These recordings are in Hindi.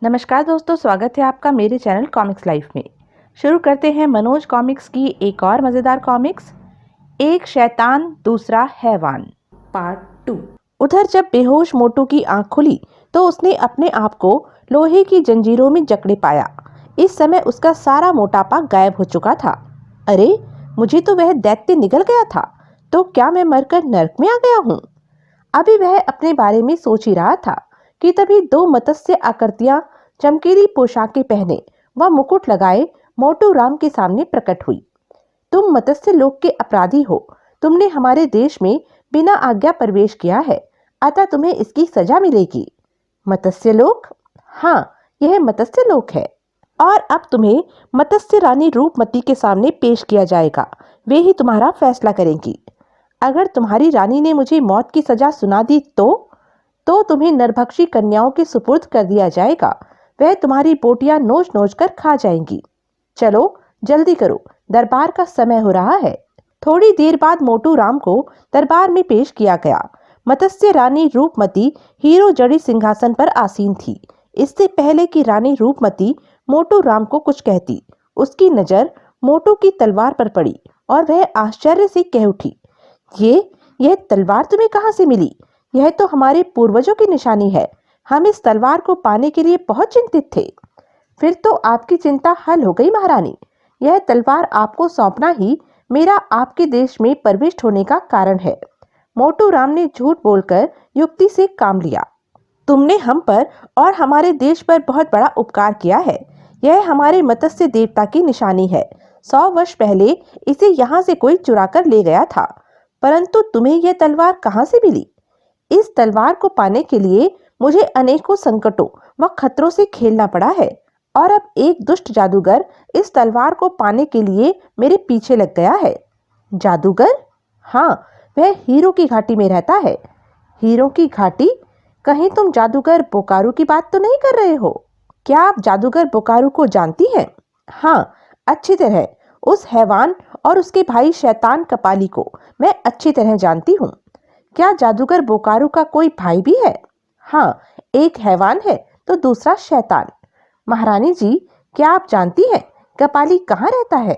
नमस्कार दोस्तों, स्वागत है आपका मेरे चैनल कॉमिक्स लाइफ में। शुरू करते हैं मनोज कॉमिक्स की एक और मज़ेदार कॉमिक्स, एक शैतान दूसरा हैवान पार्ट 2। उधर जब बेहोश मोटू की आंख खुली तो उसने अपने आप को लोहे की जंजीरों में जकड़े पाया। इस समय उसका सारा मोटापा गायब हो चुका था। अरे, मुझे तो वह दैत्य निगल गया था, तो क्या मैं मरकर नर्क में आ गया हूँ? अभी वह अपने बारे में सोच ही रहा था कि तभी दो मत्स्य आकृतियां चमकीली पोशाकें पहने व मुकुट लगाए मोटू राम के सामने प्रकट हुई। तुम मत्स्य लोक के अपराधी हो। तुमने हमारे देश में बिना आज्ञा प्रवेश किया है, अतः तुम्हें इसकी सजा मिलेगी। मत्स्य लोक? हाँ, यह मत्स्य लोक है और अब तुम्हें मत्स्य रानी रूपमती के सामने पेश किया जाएगा। वे ही तुम्हारा फैसला करेंगी। अगर तुम्हारी रानी ने मुझे मौत की सजा सुना दी तो तुम्हें नरभक्षी कन्याओं के सुपुर्द कर दिया जाएगा। वह तुम्हारी बोटियां नोच नोच कर खा जाएंगी। चलो जल्दी करो, दरबार का समय हो रहा है। थोड़ी देर बाद मोटू राम को दरबार में पेश किया गया। मत्स्य रानी रूपमती हीरो जड़ी सिंहासन पर आसीन थी। इससे पहले कि रानी रूपमती मोटू राम को कुछ कहती, उसकी नजर मोटू की तलवार पर पड़ी और वह आश्चर्य से कह उठी, यह तलवार तुम्हें कहां से मिली? यह तो हमारे पूर्वजों की निशानी है। हम इस तलवार को पाने के लिए बहुत चिंतित थे। फिर तो आपकी चिंता हल हो गई महारानी। यह तलवार आपको सौंपना ही मेरा आपके देश में प्रविष्ट होने का कारण है। मोटू राम ने झूठ बोलकर युक्ति से काम लिया। तुमने हम पर और हमारे देश पर बहुत बड़ा उपकार किया है। यह हमारे मत्स्य देवता की निशानी है। 100 वर्ष पहले इसे यहाँ से कोई चुरा कर ले गया था, परंतु तुम्हें यह तलवार कहाँ से मिली? इस तलवार को पाने के लिए मुझे अनेकों संकटों व खतरों से खेलना पड़ा है और अब एक दुष्ट जादूगर इस तलवार को पाने के लिए मेरे पीछे लग गया है। जादूगर? हाँ, वह हीरो की घाटी में रहता है। हीरो की घाटी? कहीं तुम जादूगर बोकारू की बात तो नहीं कर रहे हो? क्या आप जादूगर बोकारू को जानती हैं? हाँ, अच्छी तरह। उस हैवान और उसके भाई शैतान कपाली को मैं अच्छी तरह जानती हूँ। क्या जादूगर बोकारू का कोई भाई भी है? हाँ, एक हैवान है तो दूसरा शैतान। महारानी जी, क्या आप जानती हैं कपाली कहाँ रहता है?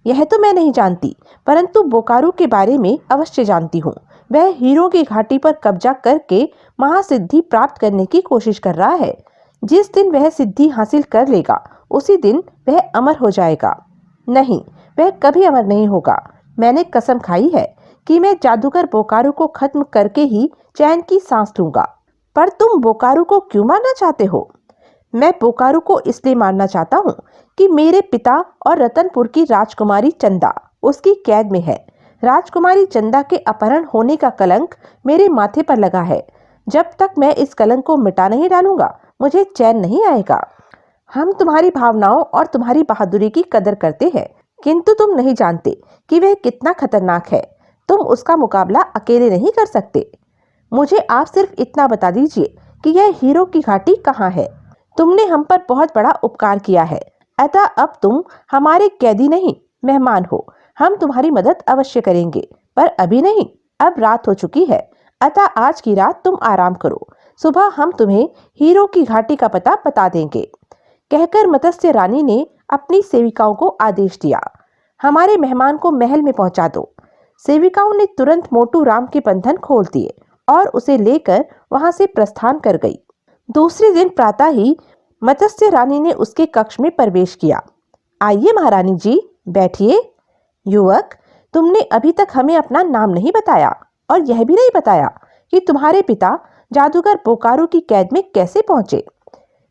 यह तो मैं नहीं जानती, परंतु बोकारू के बारे में अवश्य जानती हूँ। वह हीरो की घाटी पर कब्जा करके महासिद्धि प्राप्त करने की कोशिश कर रहा है। जिस दिन वह सिद्धि हासिल कर लेगा उसी दिन वह अमर हो जाएगा। नहीं, वह कभी अमर नहीं होगा। मैंने कसम खाई है कि मैं जादूगर बोकारू को खत्म करके ही चैन की सांस लूंगा। पर तुम बोकारू को क्यों मारना चाहते हो? मैं बोकारू को इसलिए मारना चाहता हूँ कि मेरे पिता और रतनपुर की राजकुमारी चंदा उसकी कैद में है। राजकुमारी चंदा के अपहरण होने का कलंक मेरे माथे पर लगा है। जब तक मैं इस कलंक को मिटा नहीं डालूंगा मुझे चैन नहीं आएगा। हम तुम्हारी भावनाओं और तुम्हारी बहादुरी की कदर करते हैं, किंतु तुम नहीं जानते कि वह कितना खतरनाक है। तुम उसका मुकाबला अकेले नहीं कर सकते। मुझे आप सिर्फ इतना बता दीजिए कि यह हीरो की घाटी कहाँ है। तुमने हम पर बहुत बड़ा उपकार किया है, अतः अब तुम हमारे कैदी नहीं मेहमान हो। हम तुम्हारी मदद अवश्य करेंगे, पर अभी नहीं। अब रात हो चुकी है, अतः आज की रात तुम आराम करो। सुबह हम तुम्हें हीरो की घाटी का पता बता देंगे। कहकर मत्स्य रानी ने अपनी सेविकाओं को आदेश दिया, हमारे मेहमान को महल में पहुंचा दो। सेविकाओं ने तुरंत मोटू राम के बंधन खोल दिए और उसे लेकर वहां से प्रस्थान कर गई। दूसरे दिन प्रातः ही मत्स्य रानी ने उसके कक्ष में प्रवेश किया। आइए महारानी जी, बैठिए। युवक, तुमने अभी तक हमें अपना नाम नहीं बताया और यह भी नहीं बताया कि तुम्हारे पिता जादूगर बोकारू की कैद में कैसे पहुंचे।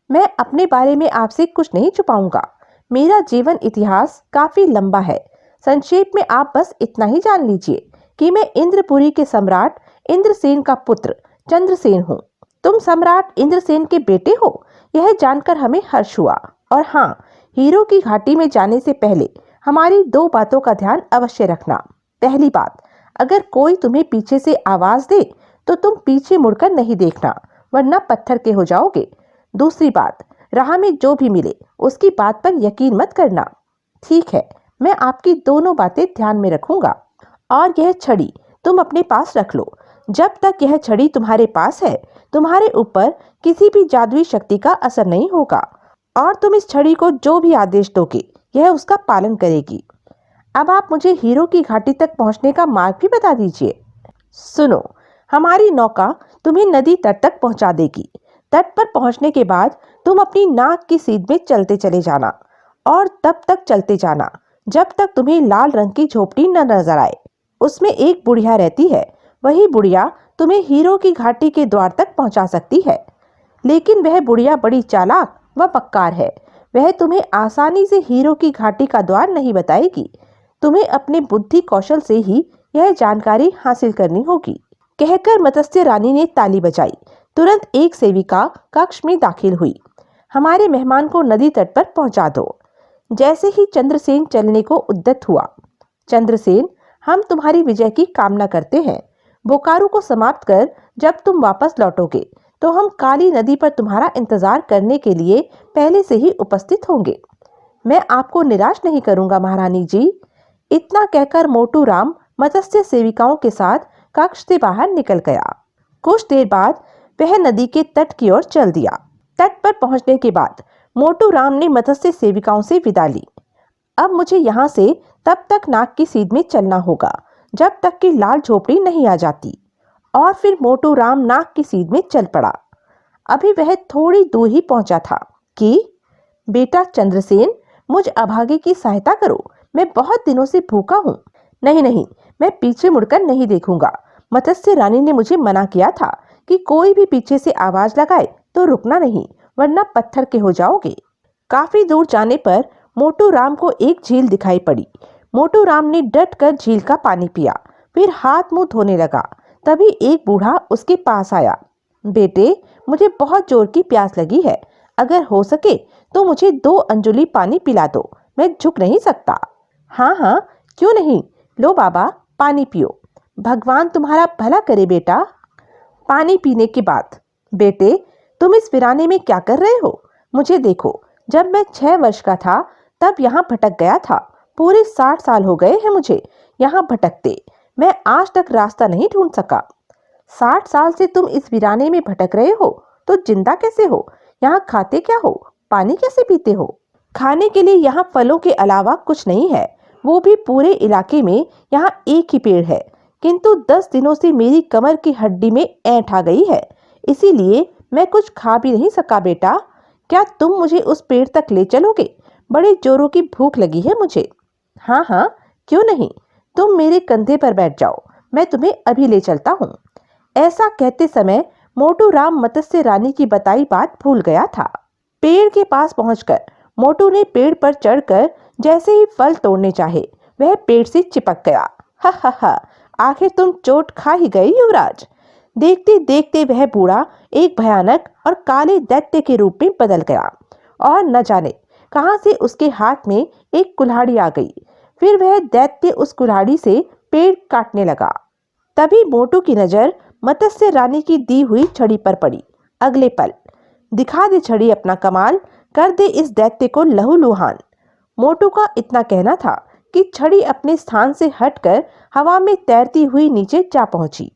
मैं अपने बारे में आपसे कुछ नहीं छुपाऊंगा। मेरा जीवन इतिहास काफी लंबा है। संक्षेप में आप बस इतना ही जान लीजिए कि मैं इंद्रपुरी के सम्राट इंद्रसेन का पुत्र चंद्रसेन हूँ। तुम सम्राट इंद्रसेन के बेटे हो, यह जानकर हमें हर्ष हुआ। और हाँ, हीरो की घाटी में जाने से पहले हमारी 2 बातों का ध्यान अवश्य रखना। पहली बात, अगर कोई तुम्हें पीछे से आवाज दे तो तुम पीछे मुड़कर नहीं देखना, वरना पत्थर के हो जाओगे। दूसरी बात, राह में जो भी मिले उसकी बात पर यकीन मत करना। ठीक है, मैं आपकी दोनों बातें ध्यान में रखूंगा। और यह छड़ी तुम अपने पास रख लो। जब तक यह छड़ी तुम्हारे पास है, तुम्हारे ऊपर किसी भी जादुई शक्ति का असर नहीं होगा और तुम इस छड़ी को जो भी आदेश दोगे, यह उसका पालन करेगी। अब आप मुझे हीरो की घाटी तक पहुंचने का मार्ग भी बता दीजिए। सुनो, हमारी नौका तुम्हें नदी तट तक पहुंचा देगी। तट पर पहुंचने के बाद तुम अपनी नाक की सीध में चलते चले जाना और तब तक चलते जाना जब तक तुम्हें लाल रंग की झोपड़ी न नजर आए। उसमें एक बुढ़िया रहती है। वही बुढ़िया तुम्हें हीरो की घाटी के द्वार तक पहुंचा सकती है। लेकिन वह बुढ़िया बड़ी चालाक व मक्कार है। वह तुम्हें आसानी से हीरो की घाटी का द्वार नहीं बताएगी। तुम्हें अपने बुद्धि कौशल से ही यह जानकारी हासिल करनी होगी। कहकर मत्स्य रानी ने ताली बजाई। तुरंत एक सेविका कक्ष में दाखिल हुई। हमारे मेहमान को नदी तट पर पहुंचा दो। जैसे ही चंद्रसेन चलने को उद्यत हुआ, चंद्रसेन, हम तुम्हारी विजय की कामना करते हैं। बोकारो को समाप्त कर जब तुम वापस लौटोगे तो हम काली नदी पर तुम्हारा इंतजार करने के लिए पहले से ही उपस्थित होंगे। मैं आपको निराश नहीं करूंगा महारानी जी। इतना कहकर मोटू राम मत्स्य सेविकाओं के साथ कक्ष से बाहर निकल गया। कुछ देर बाद वह नदी के तट की ओर चल दिया। तट पर पहुंचने के बाद मोटू राम ने मत्स्य सेविकाओं से विदा ली। अब मुझे यहाँ से तब तक नाक की सीध में चलना होगा जब तक कि लाल झोपड़ी नहीं आ जाती। और फिर मोटू राम नाक की सीध में चल पड़ा। अभी वह थोड़ी दूर ही पहुंचा था कि बेटा चंद्रसेन, मुझ अभागे की सहायता करो। मैं बहुत दिनों से भूखा हूँ। नहीं नहीं, मैं पीछे मुड़कर नहीं देखूंगा। मत्स्य रानी ने मुझे मना किया था कि कोई भी पीछे से आवाज लगाए तो रुकना नहीं, वरना पत्थर के हो जाओगे। काफी दूर जाने पर मोटू राम को एक झील दिखाई पड़ी। मोटू राम ने डट कर झील का पानी पिया, फिर हाथ मुंह धोने लगा। तभी एक बूढ़ा उसके पास आया। बेटे, मुझे बहुत जोर की प्यास लगी है। अगर हो सके तो मुझे 2 अंजुली पानी पिला दो। मैं झुक नहीं सकता। हाँ हाँ, क्यों नहीं। लो बाबा, पानी पियो। भगवान तुम्हारा भला करे बेटा। पानी पीने के बाद, बेटे, तुम इस वीराने में क्या कर रहे हो? मुझे देखो, जब मैं 6 वर्ष का था तब यहाँ भटक गया था। पूरे 60 साल हो गए हैं मुझे यहाँ भटकते। मैं आज तक रास्ता नहीं ढूंढ सका। 60 साल से तुम इस वीराने में भटक रहे हो तो जिंदा कैसे हो? यहाँ खाते क्या हो? पानी कैसे पीते हो? खाने के लिए यहाँ फलों के अलावा कुछ नहीं है। वो भी पूरे इलाके में यहाँ एक ही पेड़ है, किंतु 10 दिनों से मेरी कमर की हड्डी में ऐंठ आ गई है, इसीलिए मैं कुछ खा भी नहीं सका। बेटा, क्या तुम मुझे उस पेड़ तक ले चलोगे? बड़े जोरों की भूख लगी है मुझे। हाँ हाँ, क्यों नहीं। तुम मेरे कंधे पर बैठ जाओ, मैं तुम्हें अभी ले चलता हूँ। ऐसा कहते समय मोटू राम मत्स्य रानी की बताई बात भूल गया था। पेड़ के पास पहुंचकर मोटू ने पेड़ पर चढ़कर जैसे ही फल तोड़ने चाहे, वह पेड़ से चिपक गया। हा हा हा, आखिर तुम चोट खा ही गए युवराज। देखते देखते वह बूढ़ा एक भयानक और काले दैत्य के रूप में बदल गया और न जाने कहां से उसके हाथ में एक कुल्हाड़ी आ गई। फिर वह दैत्य उस कुल्हाड़ी से पेड़ काटने लगा। तभी मोटू की नजर मत्स्य रानी की दी हुई छड़ी पर पड़ी। अगले पल, दिखा दे छड़ी अपना कमाल, कर दे इस दैत्य को लहूलुहान। मोटू का इतना कहना था कि छड़ी अपने स्थान से हटकर हवा में तैरती हुई नीचे जा पहुंची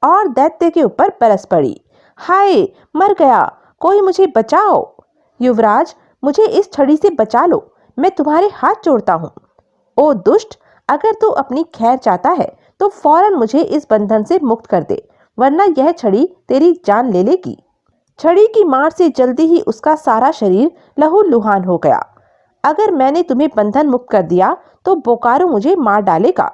और दैत्य के ऊपर बरस पड़ी। हाय, मर गया, कोई मुझे बचाओ। युवराज, मुझे इस छड़ी से बचा लो, मैं तुम्हारे हाथ जोड़ता हूँ। ओ दुष्ट, अगर तू अपनी खैर चाहता है तो फौरन मुझे इस बंधन से मुक्त कर दे, वरना यह छड़ी तेरी जान ले लेगी। छड़ी की मार से जल्दी ही उसका सारा शरीर लहूलुहान हो गया। अगर मैंने तुम्हें बंधन मुक्त कर दिया तो बोकारो मुझे मार डालेगा,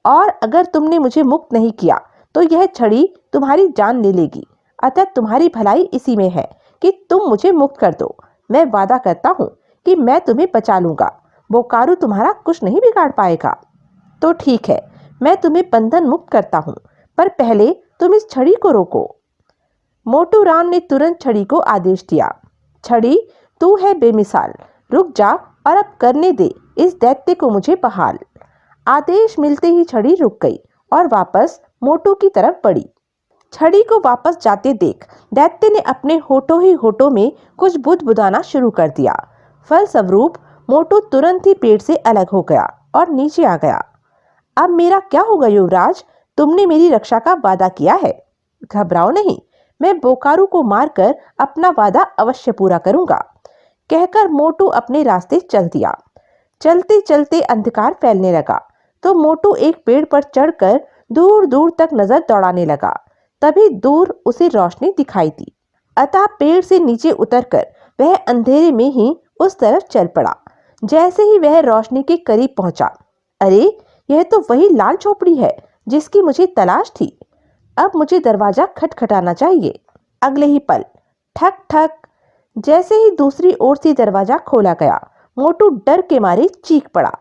और अगर तुमने मुझे मुक्त नहीं किया तो यह छड़ी तुम्हारी जान ले लेगी। अतः तुम्हारी भलाई इसी में है कि तुम मुझे मुक्त कर दो। मैं वादा करता हूँ कि मैं तुम्हें बचा लूंगा। बोकारो तुम्हारा कुछ नहीं बिगाड़ पाएगा। तो ठीक है, मैं तुम्हें बंधन मुक्त करता हूँ, पर पहले तुम इस छड़ी को रोको। मोटू राम ने तुरंत छड़ी को आदेश दिया। छड़ी, तू है बेमिसाल, रुक जा और अब करने दे इस दैत्य को मुझे बहाल। आदेश मिलते ही छड़ी रुक गई और वापस मोटू की तरफ बढ़ी। छड़ी को वापस जाते देख दैत्य ने अपने होठों ही होठों में कुछ बुदबुदाना शुरू कर दिया। फलस्वरूप मोटू तुरंत ही पेड़ से अलग हो गया और नीचे आ गया। अब मेरा क्या होगा युवराज? तुमने मेरी रक्षा का वादा किया है। घबराओ नहीं, मैं बोकारू को मारकर अपना वादा अवश्य पूरा करूंगा। कहकर मोटू अपने रास्ते चल दिया। चलते चलते अंधकार फैलने लगा तो मोटू एक पेड़ पर चढ़कर दूर दूर तक नजर दौड़ाने लगा। तभी दूर उसे रोशनी दिखाई दी। अतः पेड़ से नीचे उतरकर वह अंधेरे में ही उस तरफ चल पड़ा। जैसे ही वह रोशनी के करीब पहुंचा, अरे यह तो वही लाल झोपड़ी है जिसकी मुझे तलाश थी। अब मुझे दरवाजा खटखटाना चाहिए। अगले ही पल ठक ठक, जैसे ही दूसरी ओर से दरवाजा खोला गया, मोटू डर के मारे चीख पड़ा।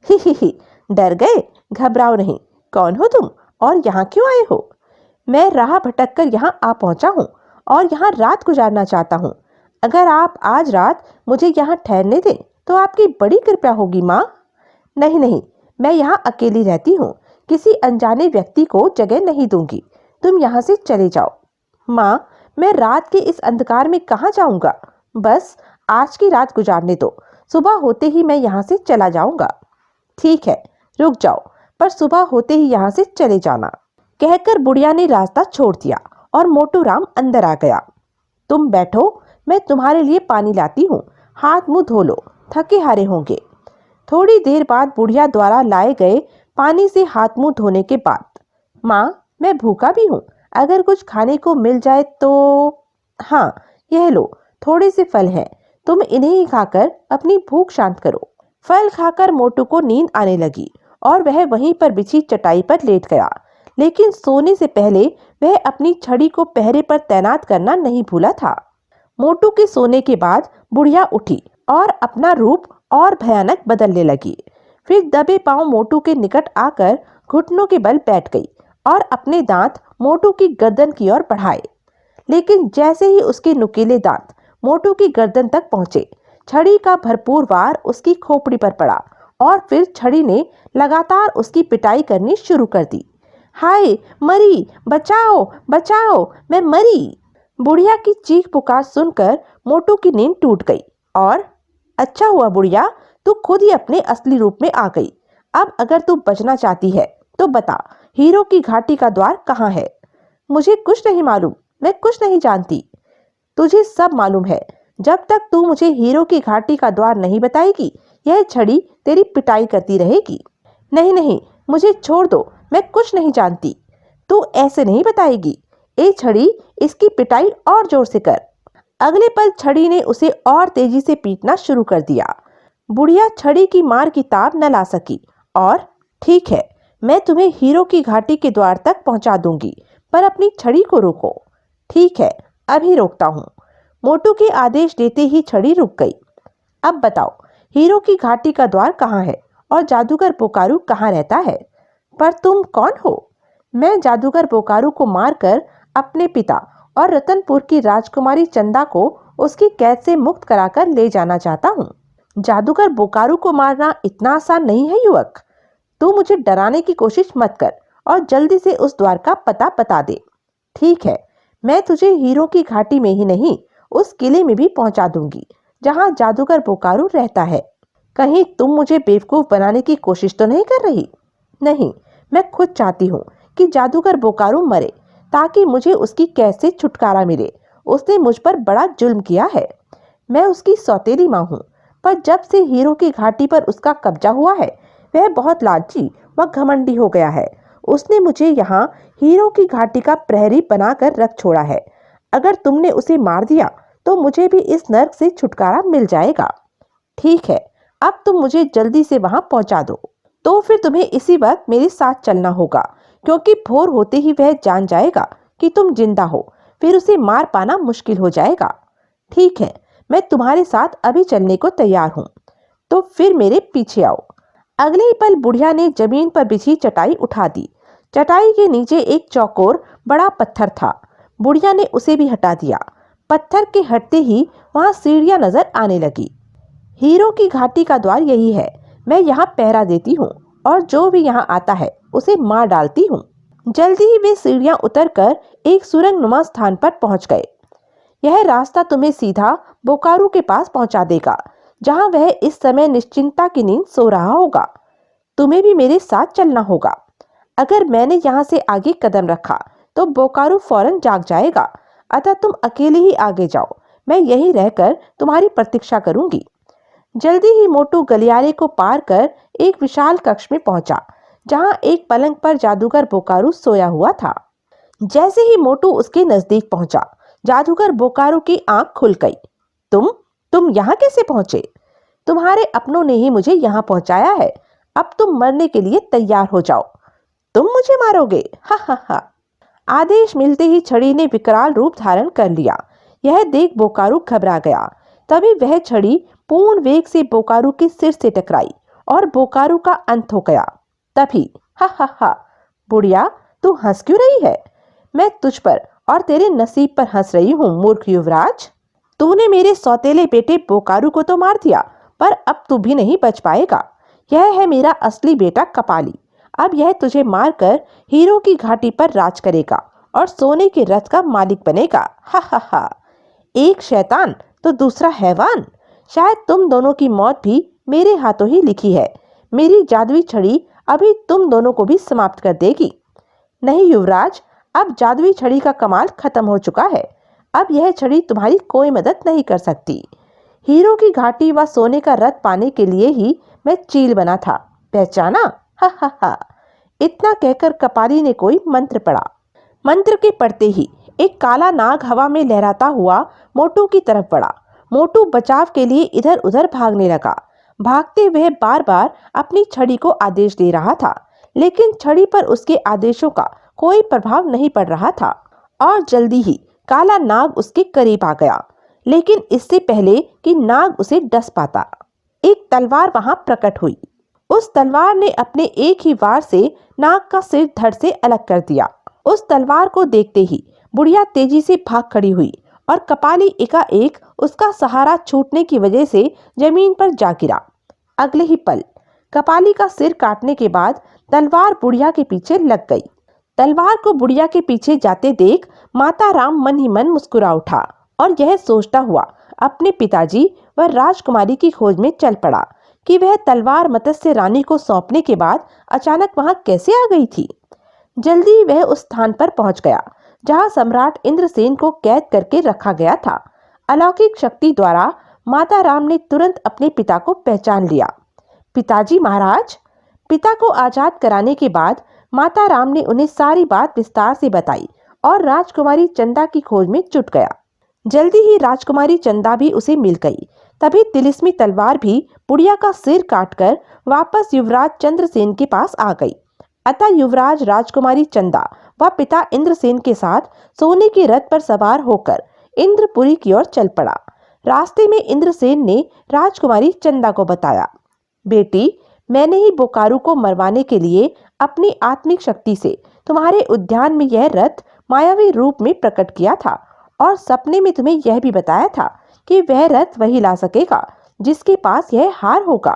ही, डर गए? घबराओ नहीं। कौन हो तुम और यहाँ क्यों आए हो? मैं राह भटक कर यहाँ आ पहुंचा हूँ और यहाँ रात गुजारना चाहता हूँ। अगर आप आज रात मुझे यहाँ ठहरने दें तो आपकी बड़ी कृपया होगी माँ। नहीं नहीं, मैं यहाँ अकेली रहती हूँ, किसी अनजाने व्यक्ति को जगह नहीं दूंगी। तुम यहाँ से चले जाओ। माँ, मैं रात के इस अंधकार में कहाँ जाऊंगा? बस आज की रात गुजारने दो, सुबह होते ही मैं यहाँ से चला जाऊंगा। ठीक है, रुक जाओ, पर सुबह होते ही यहाँ से चले जाना। कहकर बुढ़िया ने रास्ता छोड़ दिया और मोटू राम अंदर आ गया। तुम बैठो, मैं तुम्हारे लिए पानी लाती हूँ, हाथ मुंह धो लो, थके हारे होंगे। थोड़ी देर बाद बुढ़िया द्वारा लाए गए पानी से हाथ मुंह धोने के बाद, माँ मैं भूखा भी हूँ, अगर कुछ खाने को मिल जाए तो। हाँ, यह लो, थोड़े से फल हैं, तुम इन्हें ही खाकर अपनी भूख शांत करो। फल खाकर मोटू को नींद आने लगी और वह वहीं पर बिछी चटाई पर लेट गया। लेकिन सोने से पहले वह अपनी छड़ी को पहरे पर तैनात करना नहीं भूला था। मोटू के सोने के बाद बुढ़िया उठी और अपना रूप और भयानक बदलने लगी। फिर दबे पांव मोटू के निकट आकर घुटनों के बल बैठ गई और अपने दांत मोटू की गर्दन की ओर बढ़ाए। लेकिन जैसे ही उसके नुकीले दांत मोटू की गर्दन तक पहुंचे, छड़ी का भरपूर वार उसकी खोपड़ी पर पड़ा और फिर छड़ी ने लगातार उसकी पिटाई करनी शुरू कर दी। हाय मरी, बचाओ बचाओ, मैं मरी। बुढ़िया की चीख पुकार सुनकर मोटू की नींद टूट गई और अच्छा हुआ बुढ़िया, तू खुद ही अपने असली रूप में आ गई। अब अगर तू बचना चाहती है तो बता, हीरो की घाटी का द्वार कहाँ है? मुझे कुछ नहीं मालूम, मैं कुछ नहीं जानती। तुझे सब मालूम है। जब तक तू मुझे हीरो की घाटी का द्वार नहीं बताएगी, यह छड़ी तेरी पिटाई करती रहेगी। नहीं नहीं, मुझे छोड़ दो, मैं कुछ नहीं जानती। तू ऐसे नहीं बताएगी। ए छड़ी, इसकी पिटाई और जोर से कर। अगले पल छड़ी ने उसे और तेजी से पीटना शुरू कर दिया। बुढ़िया छड़ी की मार की ताब न ला सकी और ठीक है, मैं तुम्हें हीरो की घाटी के द्वार तक पहुंचा दूंगी, पर अपनी छड़ी को रोको। ठीक है, अभी रोकता हूँ। मोटू के आदेश देते ही छड़ी रुक गई। अब बताओ, हीरो की घाटी का द्वार कहाँ है और जादूगर बोकारू कहाँ रहता है? पर तुम कौन हो? मैं जादूगर बोकारू को मारकर अपने पिता और रतनपुर की राजकुमारी चंदा को उसकी कैद से मुक्त कराकर ले जाना चाहता हूँ। जादूगर बोकारू को मारना इतना आसान नहीं है युवक। तू मुझे डराने की कोशिश मत कर और जल्दी से उस द्वार का पता बता दे। ठीक है, मैं तुझे हीरो की घाटी में ही नहीं, उस किले में भी पहुंचा दूंगी जहां जादूगर बोकारू रहता है। कहीं तुम मुझे बेवकूफ बनाने की कोशिश तो नहीं कर रही? नहीं, मैं खुद चाहती हूँ कि जादूगर बोकारू मरे ताकि मुझे उसकी कैद से छुटकारा मिले। उसने मुझ पर बड़ा जुल्म किया है। मैं उसकी सौतेली माँ हूँ, पर जब से हीरो की घाटी पर उसका कब्जा हुआ है, वह बहुत लालची व घमंडी हो गया है। उसने मुझे यहाँ हीरो की घाटी का प्रहरी बनाकर रख छोड़ा है। अगर तुमने उसे मार दिया तो मुझे भी इस नर्क से छुटकारा मिल जाएगा। ठीक है, अब तुम मुझे जल्दी से वहां पहुंचा दो। तो फिर तुम्हें इसी वक्त मेरे साथ चलना होगा, क्योंकि भोर होते ही वह जान जाएगा कि तुम जिंदा हो। फिर उसे मार पाना मुश्किल हो जाएगा। ठीक है, मैं तुम्हारे साथ अभी चलने को तैयार हूँ, तो फिर मेरे पीछे आओ। अगले ही पल बुढ़िया ने जमीन पर बिछी चटाई उठा दी। चटाई के नीचे एक चौकोर बड़ा पत्थर था। बुढ़िया ने उसे भी हटा दिया। पत्थर के हटते ही वहां सीढ़ियां नजर आने लगी। हीरो की घाटी का द्वार यही है। मैं यहाँ पहरा देती हूँ और जो भी यहाँ आता है उसे मार डालती हूँ। जल्दी ही वे सीढ़ियां उतरकर एक सुरंग नुमा स्थान पर पहुंच गए। यह रास्ता तुम्हें सीधा बोकारू के पास पहुंचा देगा, जहां वह इस समय निश्चिंता की नींद सो रहा होगा। तुम्हें भी मेरे साथ चलना होगा। अगर मैंने यहाँ से आगे कदम रखा तो बोकारो फौरन जाग जाएगा, अतः तुम अकेले ही आगे जाओ, मैं यहीं रहकर तुम्हारी प्रतीक्षा करूंगी। जल्दी ही मोटू गलियारे को पार कर एक विशाल कक्ष में पहुंचा, जहां एक पलंग पर जादूगर बोकारो सोया हुआ था। जैसे ही मोटू उसके नजदीक पहुंचा, जादूगर बोकारो की आंख खुल गई। तुम यहाँ कैसे पहुंचे? तुम्हारे अपनों ने ही मुझे यहाँ पहुंचाया है। अब तुम मरने के लिए तैयार हो जाओ। तुम मुझे मारोगे? हा हा हा। आदेश मिलते ही छड़ी ने विकराल रूप धारण कर लिया। यह देख बोकारो घबरा गया। तभी वह छड़ी पूर्ण वेग से बोकारो के सिर से टकराई और बोकारो का अंत हो गया। तभी हा हा हा। बुढ़िया, तू हंस क्यों रही है? मैं तुझ पर और तेरे नसीब पर हंस रही हूँ, मूर्ख युवराज। तूने मेरे सौतेले बेटे बोकारो को तो मार दिया, पर अब तू भी नहीं बच पाएगा। यह है मेरा असली बेटा कपाली। अब यह तुझे मारकर हीरो की घाटी पर राज करेगा और सोने के रथ का मालिक बनेगा। हा हा हा। एक शैतान तो दूसरा हैवान। शायद तुम दोनों की मौत भी मेरे हाथों ही लिखी है। मेरी जादुई छड़ी अभी तुम दोनों को भी समाप्त कर देगी। नहीं युवराज, अब जादुई छड़ी का कमाल खत्म हो चुका है। अब यह छड़ी तुम्हारी कोई मदद नहीं कर सकती। हीरो की घाटी व सोने का रथ पाने के लिए ही मैं चील बना था, पहचाना? हा हा हा। इतना कहकर कपाली ने कोई मंत्र पढ़ा। मंत्र के पढ़ते ही एक काला नाग हवा में लहराता हुआ मोटू की तरफ बढ़ा। मोटू बचाव के लिए इधर उधर भागने लगा। भागते हुए बार बार अपनी छड़ी को आदेश दे रहा था, लेकिन छड़ी पर उसके आदेशों का कोई प्रभाव नहीं पड़ रहा था और जल्दी ही काला नाग उसके करीब आ गया। लेकिन इससे पहले कि नाग उसे डस पाता, एक तलवार वहां प्रकट हुई। उस तलवार ने अपने एक ही वार से नाग का सिर धड़ से अलग कर दिया। उस तलवार को देखते ही बुढ़िया तेजी से भाग खड़ी हुई और कपाली एकाएक उसका सहारा छूटने की वजह से जमीन पर जा गिरा। अगले ही पल कपाली का सिर काटने के बाद तलवार बुढ़िया के पीछे लग गई। तलवार को बुढ़िया के पीछे जाते देख माता राम मन ही मन मुस्कुरा उठा और यह सोचता हुआ अपने पिताजी व राजकुमारी की खोज में चल पड़ा कि वह तलवार मत्स्य रानी को सौंपने के बाद अचानक वहां कैसे आ गई थी। जल्दी वह उस स्थान पर पहुंच गया जहां सम्राट इंद्रसेन को कैद करके रखा गया था। अलौकिक शक्ति द्वारा माता राम ने तुरंत अपने पिता को पहचान लिया। पिताजी महाराज। पिता को आजाद कराने के बाद माता राम ने उन्हें सारी बात विस्तार से बताई और राजकुमारी चंदा की खोज में जुट गया। जल्दी ही राजकुमारी चंदा भी उसे मिल गई। तभी तिलिस्मी तलवार भी बुढ़िया का सिर काटकर वापस युवराज चंद्रसेन के पास आ गई। अतः युवराज राजकुमारी चंदा व पिता इंद्रसेन के साथ सोने के रथ पर सवार होकर इंद्रपुरी की ओर चल पड़ा। रास्ते में इंद्रसेन ने राजकुमारी चंदा को बताया, बेटी, मैंने ही बोकारो को मरवाने के लिए अपनी आत्मिक शक्ति से तुम्हारे उद्यान में यह रथ मायावी रूप में प्रकट किया था और सपने में तुम्हें यह भी बताया था कि वह रथ वही ला सकेगा जिसके पास यह हार होगा।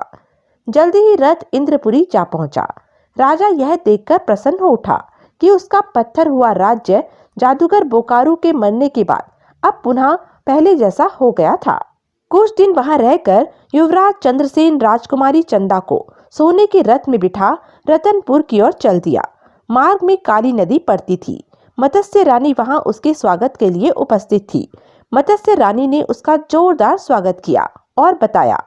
जल्दी ही रथ इंद्रपुरी जा पहुंचा। राजा यह देखकर प्रसन्न हो उठा कि उसका पत्थर हुआ राज्य जादूगर बोकारो के मरने के बाद अब पुनः पहले जैसा हो गया था। कुछ दिन वहां रहकर युवराज चंद्रसेन राजकुमारी चंदा को सोने के रथ में बिठा रतनपुर की ओर चल दिया। मार्ग में काली नदी पड़ती थी। मत्स्य रानी वहां उसके स्वागत के लिए उपस्थित थी। मत्स्य रानी ने उसका जोरदार स्वागत किया और बताया,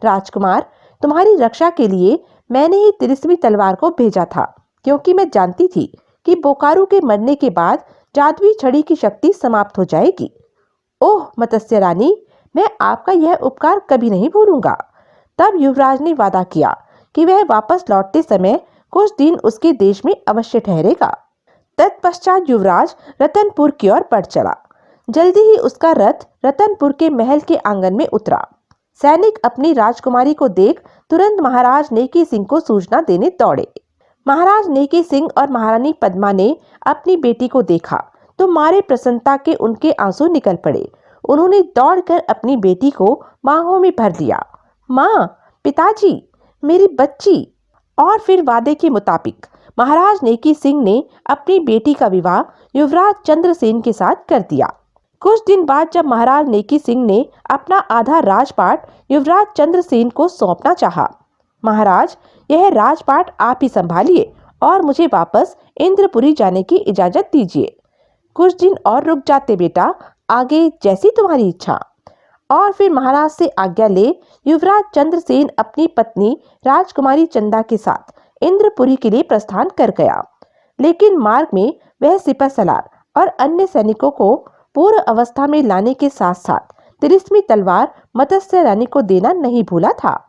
राजकुमार, तुम्हारी रक्षा के लिए मैंने ही तिलिस्मी तलवार को भेजा था, क्योंकि मैं जानती थी कि बोकारो के मरने के बाद जादुई छड़ी की शक्ति समाप्त हो जाएगी। ओह मत्स्य रानी, मैं आपका यह उपकार कभी नहीं भूलूंगा। तब युवराज ने वादा किया कि वह वापस लौटते समय कुछ दिन उसके देश में अवश्य ठहरेगा। तत्पश्चात युवराज रतनपुर की ओर बढ़ चला। जल्दी ही उसका रथ रतनपुर के महल के आंगन में उतरा। सैनिक अपनी राजकुमारी को देख तुरंत महाराज नेकी सिंह को सूचना देने दौड़े। महाराज नेकी सिंह और महारानी पद्मा ने अपनी बेटी को देखा तो मारे प्रसन्नता के उनके आंसू निकल पड़े। उन्होंने दौड़कर अपनी बेटी को बाहों में भर लिया। माँ, पिताजी, मेरी बच्ची। और फिर वादे के मुताबिक महाराज नेकी सिंह ने अपनी बेटी का विवाह युवराज चंद्रसेन के साथ कर दिया। कुछ दिन बाद जब महाराज नेकी सिंह ने अपना आधा राजपाट युवराज चंद्रसेन को सौंपना चाहा, महाराज, यह राजपाट आप ही संभालिए और मुझे वापस इंद्रपुरी जाने की इजाजत दीजिए। कुछ दिन और रुक जाते बेटा, आगे जैसी तुम्हारी इच्छा। और फिर महाराज से आज्ञा ले युवराज चंद्रसेन अपनी पत्नी राजकुमारी चंदा के साथ इंद्रपुरी के लिए प्रस्थान कर गया। लेकिन मार्ग में वह सिपह सलार और अन्य सैनिकों को पूर्व अवस्था में लाने के साथ साथ तिलिस्मी तलवार मत्स्य रानी को देना नहीं भूला था।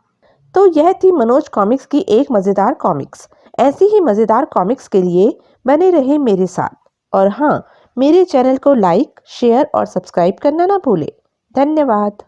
तो यह थी मनोज कॉमिक्स की एक मजेदार कॉमिक्स। ऐसी ही मजेदार कॉमिक्स के लिए बने रहे मेरे साथ। और हाँ, मेरे चैनल को लाइक, शेयर और सब्सक्राइब करना ना भूलें। धन्यवाद।